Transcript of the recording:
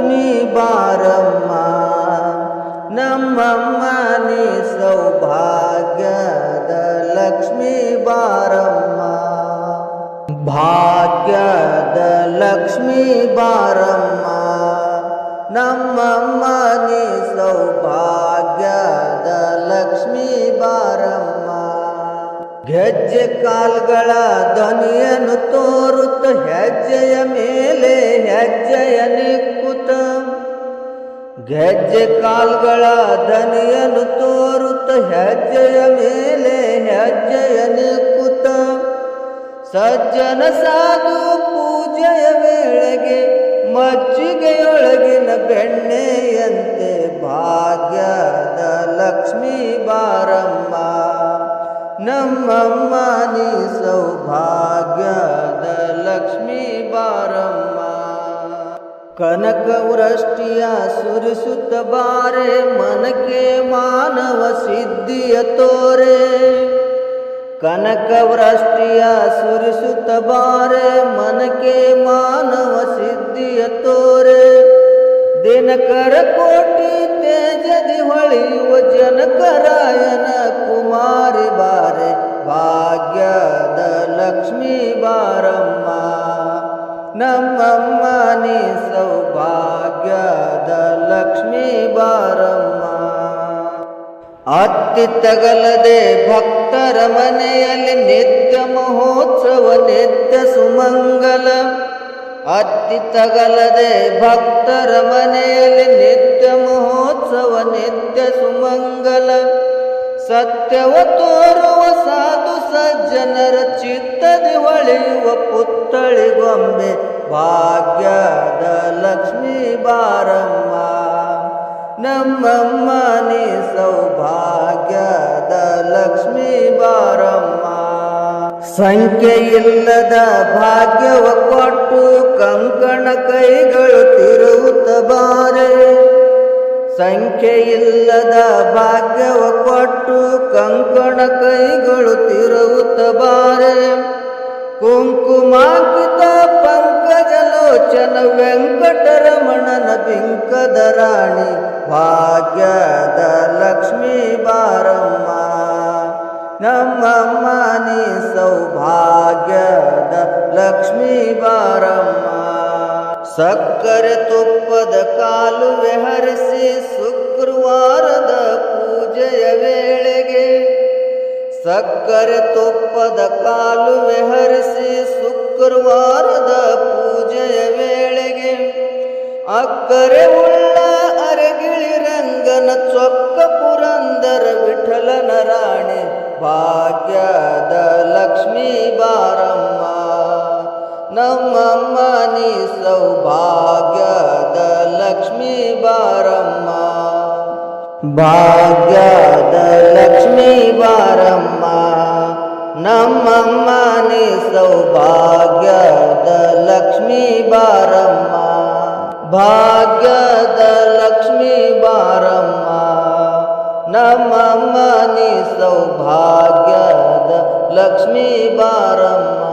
ಲಕ್ಷ್ಮೀ ಬಾರಮ್ಮ ನಮ್ಮಮ್ಮ ನೀ ಸೌಭಾಗ್ಯದ ಲಕ್ಷ್ಮೀ ಬಾರಮ್ಮ ಭಾಗ್ಯದ ಲಕ್ಷ್ಮೀ ಬಾರಮ್ಮ ನಮ್ಮಮ್ಮ ನೀ ಸೌಭಾಗ್ಯದ ಲಕ್ಷ್ಮೀ ಬಾರಮ್ಮ ಗೆಜ್ಜೆ ಕಾಲ್ಗಳ ಧ್ವನಿಯನ್ನು ತೋರುತ್ತ ಹೆಜ್ಜೆಯ ಮೇಲೆ ಹೆಜ್ಜೆಯ ನಿಕ್ಕುತ್ತ ಗೆಜ್ಜೆ ಕಾಲ್ಗಳ ಧ್ವನಿಯನ್ನು ತೋರುತ್ತ ಹೆಜ್ಜೆಯ ಮೇಲೆ ಹೆಜ್ಜೆಯ ನಿಕ್ಕುತ್ತ ಸಜ್ಜನ ಸಾಧು ಪೂಜೆಯ ವೇಳೆಗೆ ಮಜ್ಜಿಗೆಯೊಳಗಿನ ಬೆಣ್ಣೆಯಂತೆ ಭಾಗ್ಯದ ಲಕ್ಷ್ಮೀ ಬಾರಮ್ಮ ನಮ್ಮಮ್ಮ ನೀ ಸೌಭಾಗ್ಯದ ಲಕ್ಷ್ಮೀ ಬಾರಮ್ಮ ಕನಕ ವೃಷ್ಟಿಯ ಸುರಿಸುತ್ತ ಬಾರೆ ಮನಕ್ಕೆ ಮಾನವ ಸಿದ್ಧಿಯ ತೋರೆ ಕನಕ ವೃಷ್ಟಿಯ ಸುರಿಸುತ್ತ ಬಾರೆ ಮನಕ್ಕೆ ಮಾನವ ಸಿದ್ಧಿಯ ತೋರೆ ದಿನಕರ ಕೋಟಿ ತೇಜದಿ ಹೊಳೆಯುವ ಜನಕರಾಯನ ಕುಮಾರಿ ಬಾರೆ ಭಾಗ್ಯದ ಲಕ್ಷ್ಮೀ ಬಾರಮ್ಮ ನಮ್ಮಮ್ಮ ನೀ ಸೌಭಾಗ್ಯದ ಲಕ್ಷ್ಮೀ ಬಾರಮ್ಮ ಅತ್ತಿ ತಗಲದೆ ಭಕ್ತರ ಮನೆಯಲ್ಲಿ ನಿತ್ಯ ಮಹೋತ್ಸವ ನಿತ್ಯ ಸುಮಂಗಲ ಅತ್ತಿ ತಗಲದೆ ಭಕ್ತರ ಮನೆಯಲ್ಲಿ ನಿತ್ಯ ಮಹೋತ್ಸವ ನಿತ್ಯ ಸುಮಂಗಲ ಸತ್ಯವ ತೋರುವ ಸಾಧು ಸಜ್ಜನರ ಚಿತ್ತದಿ ಹೊಳೆಯುವ ಪುತ್ಥಳಿಗೊಂಬೆ ಭಾಗ್ಯದ ಲಕ್ಷ್ಮೀ ಬಾರಮ್ಮ ನಮ್ಮಮ್ಮ ನೀ ಸೌಭಾಗ್ಯದ ಲಕ್ಷ್ಮೀ ಬಾರಮ್ಮ ಸಂಖ್ಯೆ ಇಲ್ಲದ ಭಾಗ್ಯವ ಕೊಟ್ಟು ಕಂಕಣ ಕೈಗಳು ತಿರುವುತ್ತ ಬಾರೆ ಸಂಖ್ಯೆ ಇಲ್ಲದ ಭಾಗ್ಯವ ಕೊಟ್ಟು ಕಂಕಣ ಕೈಗಳು ತಿರುವುತ್ತ ಬಾರೆ ಕುಂಕುಮಾಂಕಿತ ಪಂಕಜಲೋಚನ ವೆಂಕಟರಮಣನ ಬಿಂಕದ ರಾಣಿ ಭಾಗ್ಯದ ಲಕ್ಷ್ಮೀ ಬಾರಮ್ಮ ನಮ್ಮಮ್ಮ ನೀ ಸೌಭಾಗ್ಯದ ಲಕ್ಷ್ಮೀ ಬಾರಮ್ಮ ಸಕ್ಕರೆ ತುಪ್ಪದ ಕಾಲುವೆ ಹರಿಸಿ ಶುಕ್ರವಾರದ ಪೂಜೆಯ ವೇಳೆಗೆ ಸಕ್ಕರೆ ತುಪ್ಪದ ಕಾಲುವೆ ಹರಿಸಿ ಶುಕ್ರವಾರದ ಪೂಜೆಯ ವೇಳೆಗೆ ಅಕ್ಕರೆ ಉಳ್ಳ ಅರಗಿಳಿ ರಂಗನ ಚೊಕ್ಕ ಪುರಂದರ ವಿಠಲನ ರಾಣಿ ಭಾಗ್ಯದ ಲಕ್ಷ್ಮೀ ಬಾರಮ್ಮ ನಮ್ಮಮ್ಮ ನೀ ಸೌಭಾಗ್ಯದ ಲಕ್ಷ್ಮೀ ಬಾರಮ್ಮ ಭಾಗ್ಯದ ಲಕ್ಷ್ಮೀ ಬಾರಮ್ಮ ನಮ್ಮಮ್ಮ ನೀ ಸೌಭಾಗ್ಯದ ಲಕ್ಷ್ಮೀ ಬಾರಮ್ಮ ಭಾಗ್ಯದ ಲಕ್ಷ್ಮೀ ಬಾರಮ್ಮ ನಮ್ಮಮ್ಮ ನೀ ಸೌಭಾಗ್ಯದ ಲಕ್ಷ್ಮೀ ಬಾರಮ್ಮ